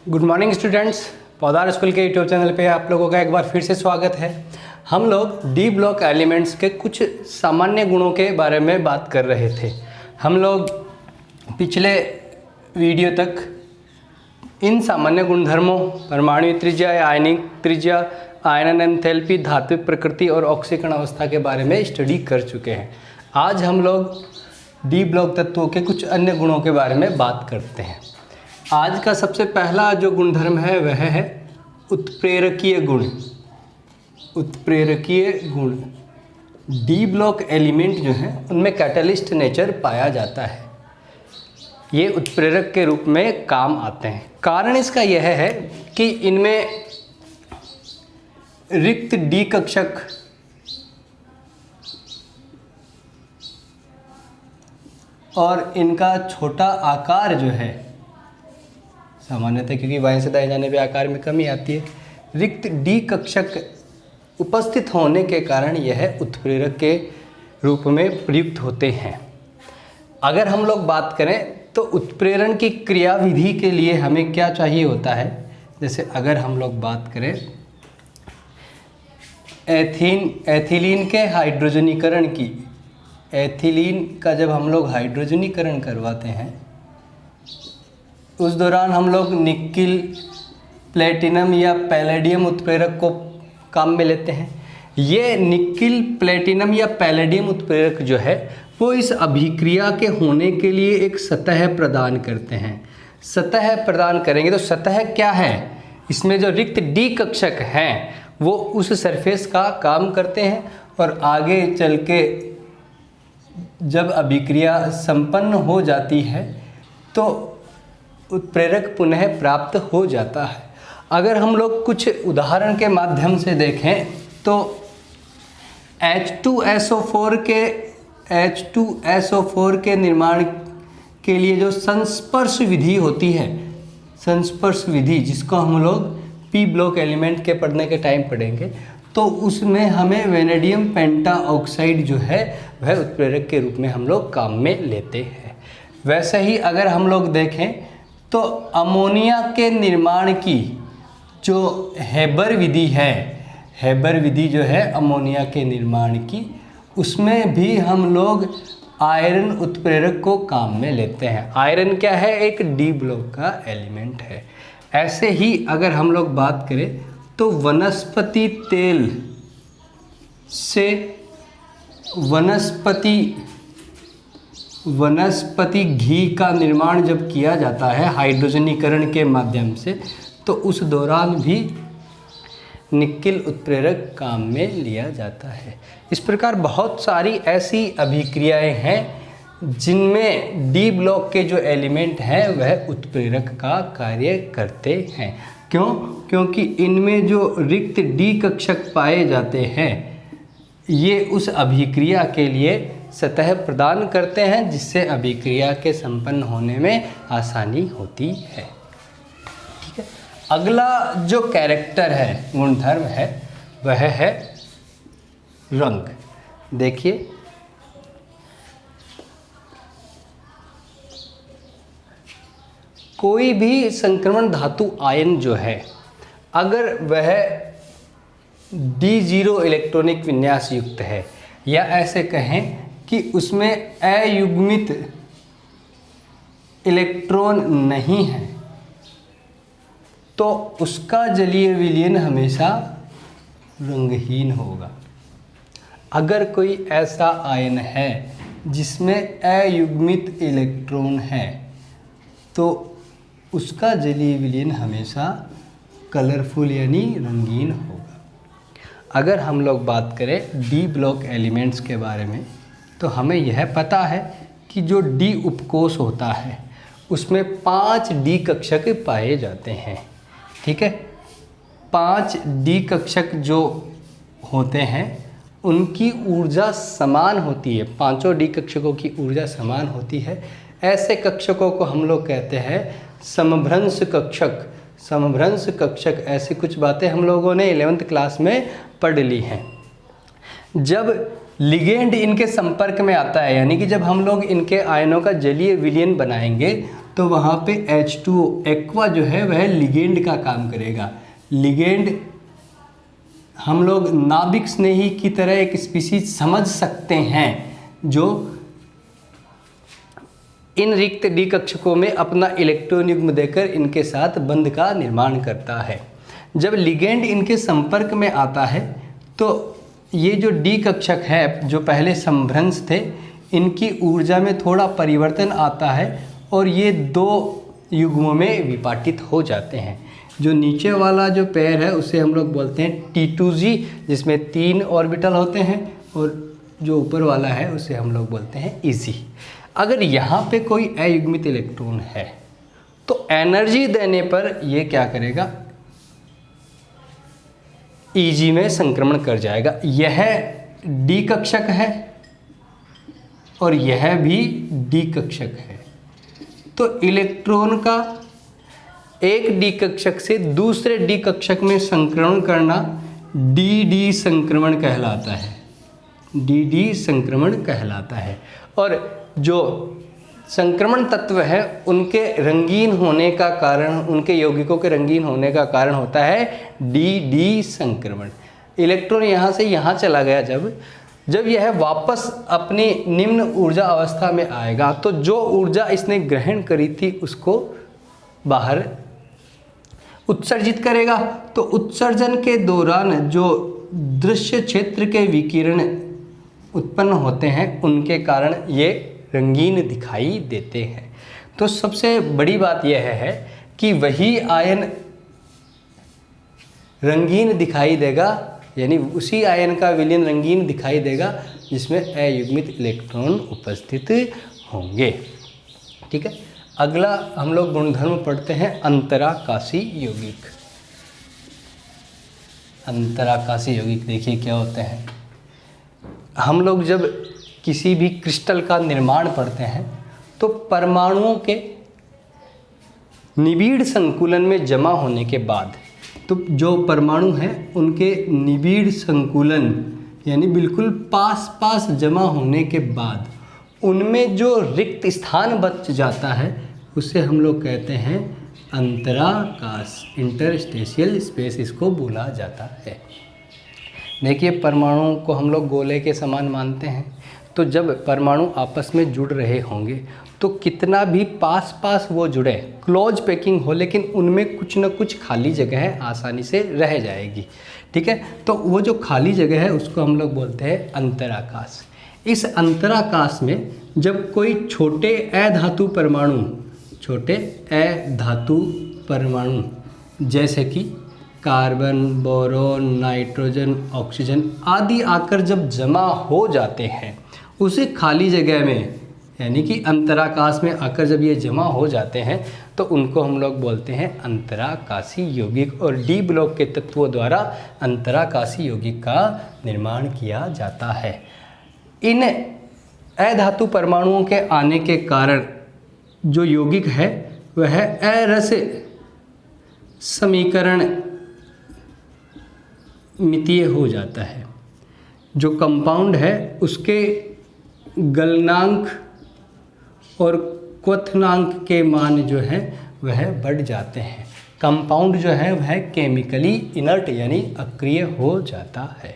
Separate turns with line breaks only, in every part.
Good morning students. पौधार school के YouTube channel पे आप लोगों का एक बार फिर से स्वागत है। हम लोग डी ब्लॉक एलिमेंट्स के कुछ सामान्य गुणों के बारे में बात कर रहे थे। हम लोग पिछले वीडियो तक इन सामान्य गुणधर्मों परमाणु त्रिज्या या आयनिक त्रिज्या, आयनन एंथैल्पी, धात्विक प्रकृति और ऑक्सीकरण अवस्था के बारे में स्टडी कर चुके हैं। आज हम लोग डी ब्लॉक तत्वों के कुछ अन्य गुणों के बारे में बात करते हैं। आज का सबसे पहला जो गुणधर्म है वह है उत्प्रेरकीय गुण। उत्प्रेरकीय गुण डी ब्लॉक एलिमेंट जो हैं उनमें कैटलिस्ट नेचर पाया जाता है। ये उत्प्रेरक के रूप में काम आते हैं। कारण इसका यह है कि इनमें रिक्त डी कक्षक और इनका छोटा आकार जो है, सामान्यतः क्योंकि बाएं से दाएं जाने पे आकार में कमी आती है, रिक्त डी कक्षक उपस्थित होने के कारण यह उत्प्रेरक के रूप में प्रयुक्त होते हैं। अगर हम लोग बात करें तो उत्प्रेरण की क्रियाविधि के लिए हमें क्या चाहिए होता है। जैसे अगर हम लोग बात करें एथिलीन के हाइड्रोजनीकरण की, एथिलीन का जब हम लोग हाइड्रोजनीकरण करवाते हैं उस दौरान हम लोग निकिल, प्लेटिनम या पैलेडियम उत्प्रेरक को काम में लेते हैं। ये निकिल, प्लेटिनम या पैलेडियम उत्प्रेरक जो है वो इस अभिक्रिया के होने के लिए एक सतह प्रदान करते हैं। सतह प्रदान करेंगे तो सतह क्या है, इसमें जो रिक्त डी कक्षक हैं वो उस सरफेस का काम करते हैं और आगे चल के जब अभिक्रिया संपन्न हो जाती है तो उत्प्रेरक पुनः प्राप्त हो जाता है। अगर हम लोग कुछ उदाहरण के माध्यम से देखें तो H2SO4 के निर्माण के लिए जो संस्पर्श विधि होती है, संस्पर्श विधि जिसको हम लोग पी ब्लॉक एलिमेंट के पढ़ने के टाइम पढ़ेंगे, तो उसमें हमें वेनेडियम पेंटा ऑक्साइड जो है वह उत्प्रेरक के रूप में हम लोग काम में लेते हैं। वैसे ही अगर हम लोग देखें तो अमोनिया के निर्माण की जो हेबर विधि है, हेबर विधि जो है अमोनिया के निर्माण की, उसमें भी हम लोग आयरन उत्प्रेरक को काम में लेते हैं। आयरन क्या है, एक डी ब्लॉक का एलिमेंट है। ऐसे ही अगर हम लोग बात करें तो वनस्पति तेल से वनस्पति घी का निर्माण जब किया जाता है हाइड्रोजनीकरण के माध्यम से, तो उस दौरान भी निकिल उत्प्रेरक काम में लिया जाता है। इस प्रकार बहुत सारी ऐसी अभिक्रियाएं हैं जिनमें डी ब्लॉक के जो एलिमेंट हैं वह उत्प्रेरक का कार्य करते हैं। क्यों? क्योंकि इनमें जो रिक्त डी कक्षक पाए जाते हैं ये उस अभिक्रिया के लिए सतह प्रदान करते हैं जिससे अभिक्रिया के संपन्न होने में आसानी होती है। ठीक है। अगला जो कैरेक्टर है, गुणधर्म है, वह है रंग। देखिए कोई भी संक्रमण धातु आयन जो है अगर वह D0 इलेक्ट्रॉनिक विन्यास युक्त है या ऐसे कहें कि उसमें अयुग्मित इलेक्ट्रॉन नहीं है तो उसका जलीय विलयन हमेशा रंगहीन होगा। अगर कोई ऐसा आयन है जिसमें अयुग्मित इलेक्ट्रॉन है तो उसका जलीय विलयन हमेशा कलरफुल यानी रंगीन होगा। अगर हम लोग बात करें डी ब्लॉक एलिमेंट्स के बारे में तो हमें यह पता है कि जो डी उपकोष होता है उसमें 5 डी कक्षक पाए जाते हैं। ठीक है। 5 डी कक्षक जो होते हैं उनकी ऊर्जा समान होती है, पांचों डी कक्षकों की ऊर्जा समान होती है। ऐसे कक्षकों को हम लोग कहते हैं समभ्रंश कक्षक। समभ्रंश कक्षक, ऐसी कुछ बातें हम लोगों ने 11th क्लास में पढ़ ली हैं। जब लिगेंड इनके संपर्क में आता है, यानी कि जब हम लोग इनके आयनों का जलीय विलयन बनाएंगे तो वहाँ पे H2O एक्वा जो है वह लिगेंड का काम करेगा। लिगेंड हम लोग नाभिक स्नेही की तरह एक स्पीसीज समझ सकते हैं जो इन रिक्त डी कक्षकों में अपना इलेक्ट्रॉन युग्म देकर इनके साथ बंध का निर्माण करता है। जब लिगेंड इनके संपर्क में आता है तो ये जो डी कक्षक है जो पहले संभ्रंश थे, इनकी ऊर्जा में थोड़ा परिवर्तन आता है और ये दो युग्मों में विपाटित हो जाते हैं। जो नीचे वाला जो पेयर है उसे हम लोग बोलते हैं T2G, जिसमें 3 ऑर्बिटल होते हैं, और जो ऊपर वाला है उसे हम लोग बोलते हैं EG। अगर यहाँ पे कोई अयुग्मित इलेक्ट्रॉन है तो एनर्जी देने पर ये क्या करेगा, EG में संक्रमण कर जाएगा। यह डी कक्षक है और यह भी डी कक्षक है, तो इलेक्ट्रॉन का एक डी कक्षक से दूसरे डी कक्षक में संक्रमण करना डी संक्रमण कहलाता है। डी संक्रमण कहलाता है। और जो संक्रमण तत्व है उनके रंगीन होने का कारण, उनके यौगिकों के रंगीन होने का कारण होता है डी संक्रमण। इलेक्ट्रॉन यहाँ से यहाँ चला गया, जब यह वापस अपनी निम्न ऊर्जा अवस्था में आएगा तो जो ऊर्जा इसने ग्रहण करी थी उसको बाहर उत्सर्जित करेगा। तो उत्सर्जन के दौरान जो दृश्य क्षेत्र के विकिरण उत्पन्न होते हैं उनके कारण ये रंगीन दिखाई देते हैं। तो सबसे बड़ी बात यह है कि वही आयन रंगीन दिखाई देगा, यानी उसी आयन का विलयन रंगीन दिखाई देगा जिसमें अयुग्मित इलेक्ट्रॉन उपस्थित होंगे। ठीक है, अगला हम लोग गुणधर्म पढ़ते हैं अंतराकाशी यौगिक। अंतराकाशी यौगिक देखिए क्या होते हैं। हम लोग जब किसी भी क्रिस्टल का निर्माण पढ़ते हैं तो परमाणुओं के निबिड़ संकुलन में जमा होने के बाद, तो जो परमाणु हैं उनके निबिड़ संकुलन यानी बिल्कुल पास जमा होने के बाद उनमें जो रिक्त स्थान बच जाता है उसे हम लोग कहते हैं अंतराकाश, इंटरस्टेशियल स्पेस इसको बोला जाता है। देखिए, परमाणुओं को हम लोग गोले के समान मानते हैं, तो जब परमाणु आपस में जुड़ रहे होंगे तो कितना भी पास वो जुड़े, क्लोज पैकिंग हो, लेकिन उनमें कुछ न कुछ खाली जगह आसानी से रह जाएगी। ठीक है, तो वो जो खाली जगह है उसको हम लोग बोलते हैं अंतराकाश। इस अंतराकाश में जब कोई छोटे अधातु परमाणु जैसे कि कार्बन, बोरोन, नाइट्रोजन, ऑक्सीजन आदि आकर जब जमा हो जाते हैं उसी खाली जगह में, यानी कि अंतराकाश में आकर जब ये जमा हो जाते हैं तो उनको हम लोग बोलते हैं अंतराकाशी यौगिक। और डी ब्लॉक के तत्वों द्वारा अंतराकाशी यौगिक का निर्माण किया जाता है। इन अधातु परमाणुओं के आने के कारण जो यौगिक है वह अरस समीकरण मितीय हो जाता है। जो कंपाउंड है उसके गलनांक और क्वथनांक के मान जो है वह बढ़ जाते हैं। कंपाउंड जो है वह केमिकली इनर्ट यानी अक्रिय हो जाता है।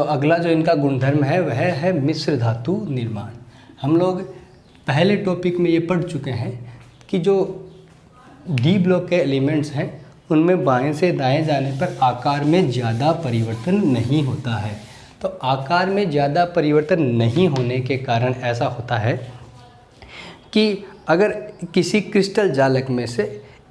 अगला जो इनका गुणधर्म है वह है मिश्र धातु निर्माण। हम लोग पहले टॉपिक में ये पढ़ चुके हैं कि जो डी ब्लॉक के एलिमेंट्स हैं उनमें बाएं से दाएं जाने पर आकार में ज़्यादा परिवर्तन नहीं होता है। तो आकार में ज़्यादा परिवर्तन नहीं होने के कारण ऐसा होता है कि अगर किसी क्रिस्टल जालक में से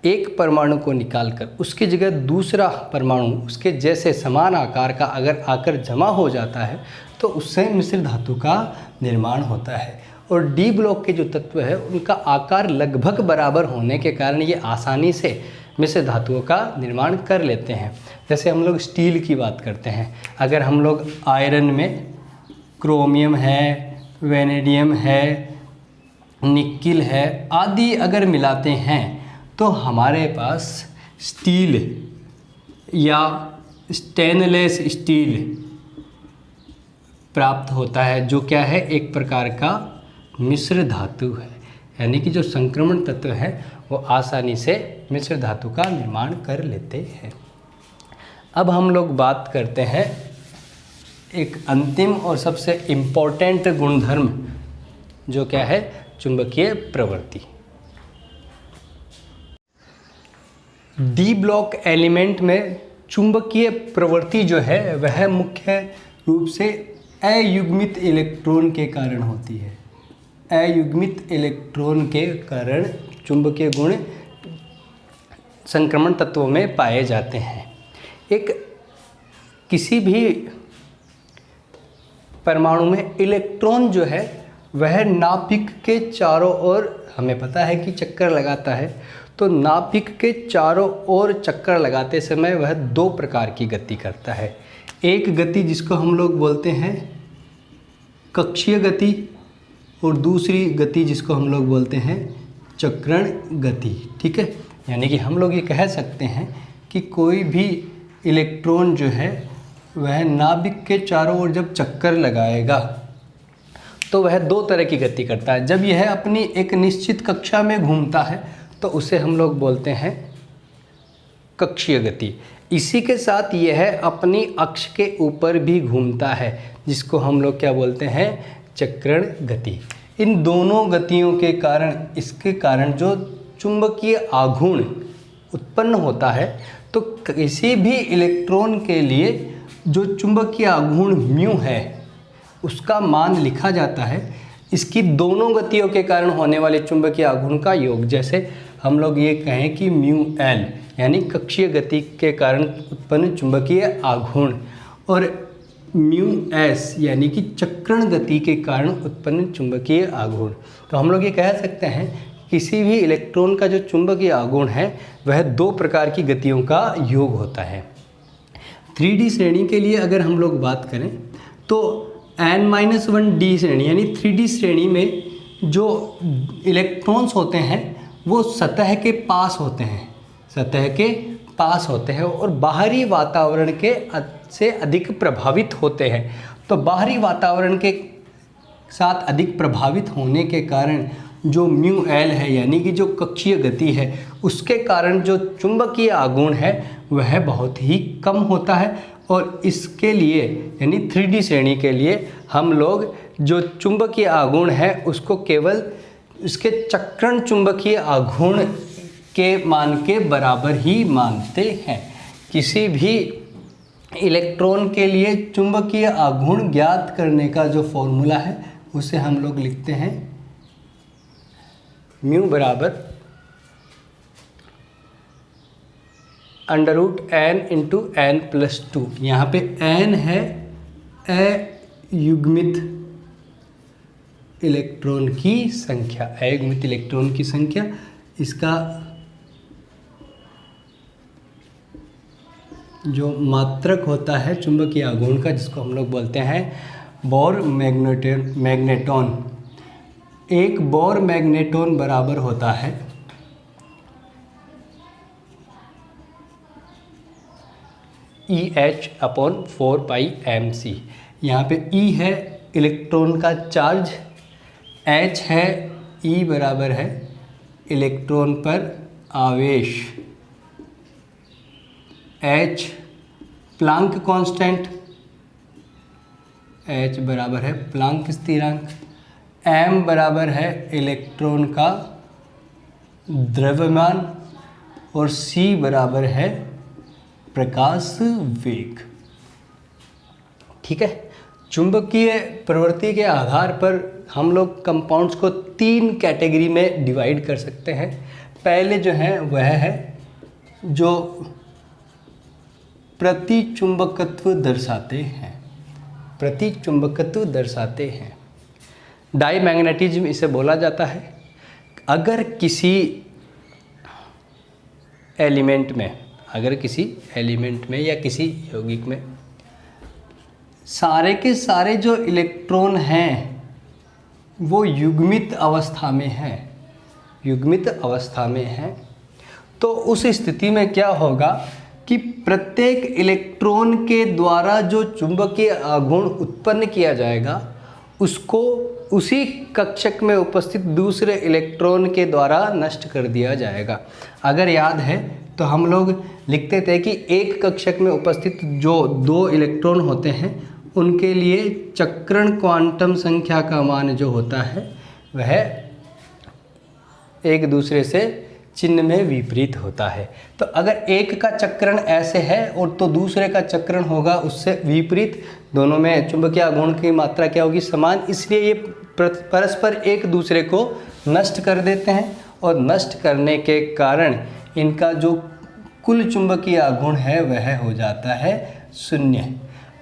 एक परमाणु को निकालकर उसकी जगह दूसरा परमाणु उसके जैसे समान आकार का अगर आकर जमा हो जाता है तो उससे मिश्र धातु का निर्माण होता है। और डी ब्लॉक के जो तत्व है उनका आकार लगभग बराबर होने के कारण ये आसानी से मिश्र धातुओं का निर्माण कर लेते हैं। जैसे हम लोग स्टील की बात करते हैं, अगर हम लोग आयरन में क्रोमियम है, वेनेडियम है, निकिल है आदि अगर मिलाते हैं तो हमारे पास स्टील या स्टेनलेस स्टील प्राप्त होता है, जो क्या है एक प्रकार का मिश्र धातु है, यानी कि जो संक्रमण तत्व है वो आसानी से मिश्र धातु का निर्माण कर लेते हैं। अब हम लोग बात करते हैं एक अंतिम और सबसे इम्पोर्टेंट गुणधर्म, जो क्या है, चुंबकीय प्रवृत्ति। डी ब्लॉक एलिमेंट में चुंबकीय प्रवृत्ति जो है वह मुख्य रूप से अयुग्मित इलेक्ट्रॉन के कारण होती है। अयुग्मित इलेक्ट्रॉन के कारण चुंबकीय गुण संक्रमण तत्वों में पाए जाते हैं। एक किसी भी परमाणु में इलेक्ट्रॉन जो है वह नाभिक के चारों ओर, हमें पता है कि चक्कर लगाता है, तो नाभिक के चारों ओर चक्कर लगाते समय वह दो प्रकार की गति करता है। एक गति जिसको हम लोग बोलते हैं कक्षीय गति, और दूसरी गति जिसको हम लोग बोलते हैं चक्रण गति। ठीक है, यानी कि हम लोग ये कह सकते हैं कि कोई भी इलेक्ट्रॉन जो है वह नाभिक के चारों ओर जब चक्कर लगाएगा तो वह दो तरह की गति करता है। जब यह अपनी एक निश्चित कक्षा में घूमता है तो उसे हम लोग बोलते हैं कक्षीय गति। इसी के साथ यह अपनी अक्ष के ऊपर भी घूमता है, जिसको हम लोग क्या बोलते हैं, चक्रण गति। इन दोनों गतियों के कारण, इसके कारण जो चुंबकीय आघूर्ण उत्पन्न होता है, तो किसी भी इलेक्ट्रॉन के लिए जो चुंबकीय आघूर्ण म्यू है उसका मान लिखा जाता है इसकी दोनों गतियों के कारण होने वाले चुंबकीय आघूर्ण का योग। जैसे हम लोग ये कहें कि म्यू एल यानी कक्षीय गति के कारण उत्पन्न चुंबकीय आघूर्ण, और म्यू एस यानी कि चक्रण गति के कारण उत्पन्न चुंबकीय आघूर्ण। तो हम लोग ये कह सकते हैं किसी भी इलेक्ट्रॉन का जो चुंबकीय आघूर्ण है वह दो प्रकार की गतियों का योग होता है। 3D श्रेणी के लिए अगर हम लोग बात करें तो n-1D श्रेणी यानी 3D श्रेणी में जो इलेक्ट्रॉन्स होते हैं वो सतह के पास होते हैं, सतह के पास होते हैं और बाहरी वातावरण के से अधिक प्रभावित होते हैं। तो बाहरी वातावरण के साथ अधिक प्रभावित होने के कारण जो म्यू एल है यानी कि जो कक्षीय गति है उसके कारण जो चुंबकीय आघूर्ण है वह बहुत ही कम होता है, और इसके लिए यानी 3D श्रेणी के लिए हम लोग जो चुंबकीय आघूर्ण है उसको केवल इसके चक्रण चुंबकीय आघूर्ण के मान के बराबर ही मानते हैं। किसी भी इलेक्ट्रॉन के लिए चुंबकीय आघूर्ण ज्ञात करने का जो फॉर्मूला है उसे हम लोग लिखते हैं म्यू बराबर √n × n+2। यहाँ पे n है अयुग्मित इलेक्ट्रॉन की संख्या, अयुग्मित इलेक्ट्रॉन की संख्या। इसका जो मात्रक होता है चुंबकीय आघूर्ण का जिसको हम लोग बोलते हैं बोर मैग्नेटॉन। एक बोर मैग्नेटॉन बराबर होता है EH/4πmc। यहाँ पे E है इलेक्ट्रॉन का चार्ज, H है E बराबर है इलेक्ट्रॉन पर आवेश, H प्लांक कांस्टेंट, H बराबर है प्लांक स्थिरांक, M बराबर है इलेक्ट्रॉन का द्रव्यमान और C बराबर है प्रकाश वेग। ठीक है, चुंबकीय प्रवृत्ति के आधार पर हम लोग कंपाउंड्स को 3 कैटेगरी में डिवाइड कर सकते हैं। पहले जो है वह है जो प्रतिचुंबकत्व दर्शाते हैं, प्रतिचुंबकत्व दर्शाते हैं। डाईमैग्नेटिज्म इसे बोला जाता है। अगर किसी एलिमेंट में या किसी यौगिक में सारे के सारे जो इलेक्ट्रॉन हैं वो युग्मित अवस्था में हैं, तो उस स्थिति में क्या होगा कि प्रत्येक इलेक्ट्रॉन के द्वारा जो चुंबकीय आघूर्ण उत्पन्न किया जाएगा उसको उसी कक्षक में उपस्थित दूसरे इलेक्ट्रॉन के द्वारा नष्ट कर दिया जाएगा। अगर याद है तो हम लोग लिखते थे कि एक कक्षक में उपस्थित जो 2 इलेक्ट्रॉन होते हैं उनके लिए चक्रण क्वांटम संख्या का मान जो होता है वह एक दूसरे से चिन्ह में विपरीत होता है। तो अगर एक का चक्रण ऐसे है और तो दूसरे का चक्रण होगा उससे विपरीत, दोनों में चुंबकीय आघूर्ण की मात्रा क्या होगी? समान, इसलिए ये परस्पर एक दूसरे को नष्ट कर देते हैं और नष्ट करने के कारण इनका जो कुल चुंबकीय आघूर्ण है वह हो जाता है 0।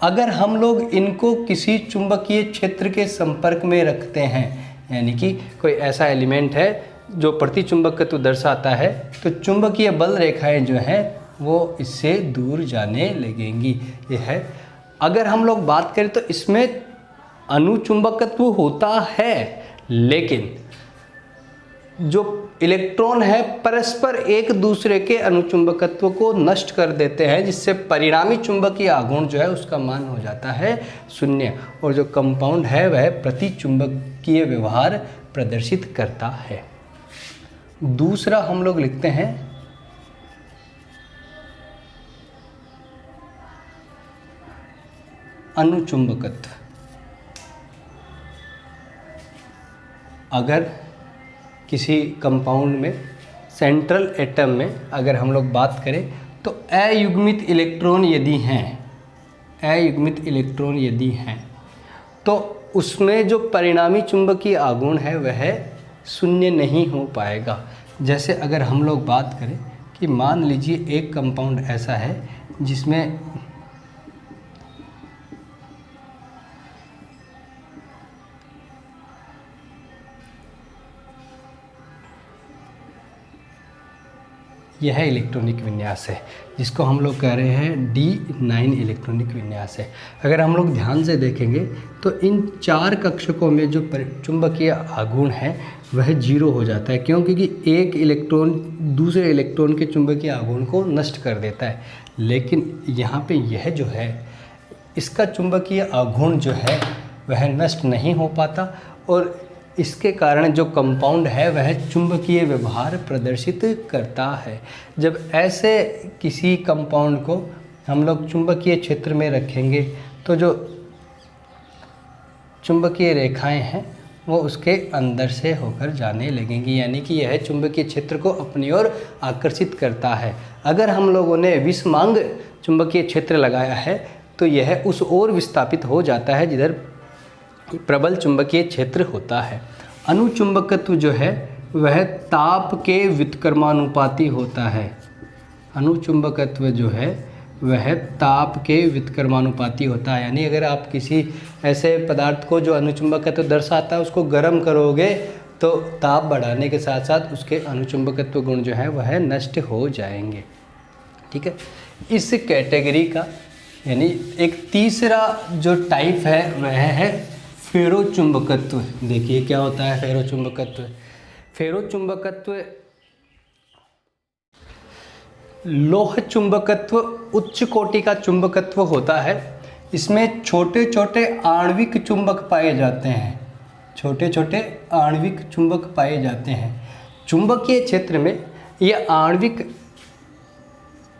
अगर हम लोग इनको किसी चुंबकीय क्षेत्र के संपर्क में रखते हैं, यानी कि कोई ऐसा एलिमेंट है जो प्रतिचुंबकत्व दर्शाता है, तो चुंबकीय बल रेखाएं जो हैं वो इससे दूर जाने लगेंगी। ये है। अगर हम लोग बात करें तो इसमें अनुचुंबकत्व होता है, लेकिन जो इलेक्ट्रॉन है परस्पर एक दूसरे के अनुचुंबकत्व को नष्ट कर देते हैं, जिससे परिणामी चुंबकीय आघूर्ण जो है उसका मान हो जाता है 0 और जो कंपाउंड है वह प्रतिचुंबकीय व्यवहार प्रदर्शित करता है। दूसरा हम लोग लिखते हैं अनुचुंबकत्व। अगर किसी कंपाउंड में सेंट्रल एटम में अगर हम लोग बात करें तो अयुग्मित इलेक्ट्रॉन यदि हैं तो उसमें जो परिणामी चुंबकीय आघूर्ण है वह 0 नहीं हो पाएगा। जैसे अगर हम लोग बात करें कि मान लीजिए एक कंपाउंड ऐसा है जिसमें यह इलेक्ट्रॉनिक विन्यास है, जिसको हम लोग कह रहे हैं D9 इलेक्ट्रॉनिक विन्यास है। अगर हम लोग ध्यान से देखेंगे तो इन 4 कक्षकों में जो चुंबकीय आघूर्ण है वह 0 हो जाता है। क्यों? क्योंकि एक इलेक्ट्रॉन दूसरे इलेक्ट्रॉन के चुंबकीय आघूर्ण को नष्ट कर देता है। लेकिन यहाँ पे यह जो है इसका चुंबकीय आघूर्ण जो है वह नष्ट नहीं हो पाता और इसके कारण जो कंपाउंड है वह चुंबकीय व्यवहार प्रदर्शित करता है। जब ऐसे किसी कंपाउंड को हम लोग चुंबकीय क्षेत्र में रखेंगे तो जो चुंबकीय रेखाएं हैं वो उसके अंदर से होकर जाने लगेंगी, यानी कि यह चुंबकीय क्षेत्र को अपनी ओर आकर्षित करता है। अगर हम लोगों ने विषमांग चुंबकीय क्षेत्र लगाया है तो यह उस ओर विस्थापित हो जाता है जिधर प्रबल चुंबकीय क्षेत्र होता है। अनुचुंबकत्व जो है वह ताप के व्युत्क्रमानुपाती होता है। अनुचुंबकत्व जो है वह ताप के व्युत्क्रमानुपाती होता है, यानी अगर आप किसी ऐसे पदार्थ को जो अनुचुंबकत्व दर्शाता है उसको गर्म करोगे तो ताप बढ़ाने के साथ साथ उसके अनुचुंबकत्व गुण जो है वह नष्ट हो जाएंगे। ठीक है। इस कैटेगरी का यानी एक तीसरा जो टाइप है वह है फेरोचुंबकत्व। देखिए क्या होता है फेरोचुंबकत्व। फेरोचुंबकत्व लोह चुंबकत्व उच्च कोटि का चुंबकत्व होता है। इसमें छोटे छोटे आणविक चुंबक पाए जाते हैं। छोटे छोटे आणविक चुंबक पाए जाते हैं। चुंबकीय क्षेत्र में ये आणविक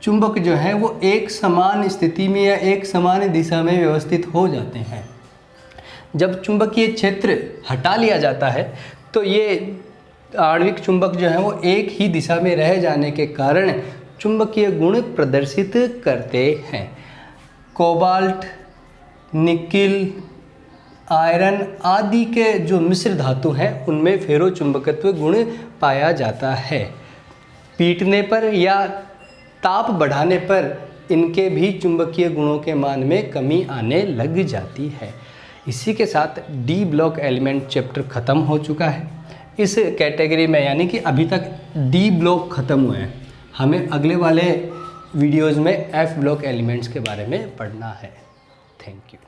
चुंबक जो है वो एक समान स्थिति में या एक समान दिशा में व्यवस्थित हो जाते हैं। जब चुंबकीय क्षेत्र हटा लिया जाता है तो ये आणविक चुंबक जो है वो एक ही दिशा में रह जाने के कारण चुंबकीय गुण प्रदर्शित करते हैं। कोबाल्ट, निकिल, आयरन आदि के जो मिश्र धातु हैं उनमें फेरोचुंबकत्व गुण पाया जाता है। पीटने पर या ताप बढ़ाने पर इनके भी चुंबकीय गुणों के मान में कमी आने लग जाती है। इसी के साथ डी ब्लॉक एलिमेंट चैप्टर ख़त्म हो चुका है। इस कैटेगरी में यानी कि अभी तक डी ब्लॉक ख़त्म हुए हैं। हमें अगले वाले वीडियोज़ में एफ ब्लॉक एलिमेंट्स के बारे में पढ़ना है। Thank you.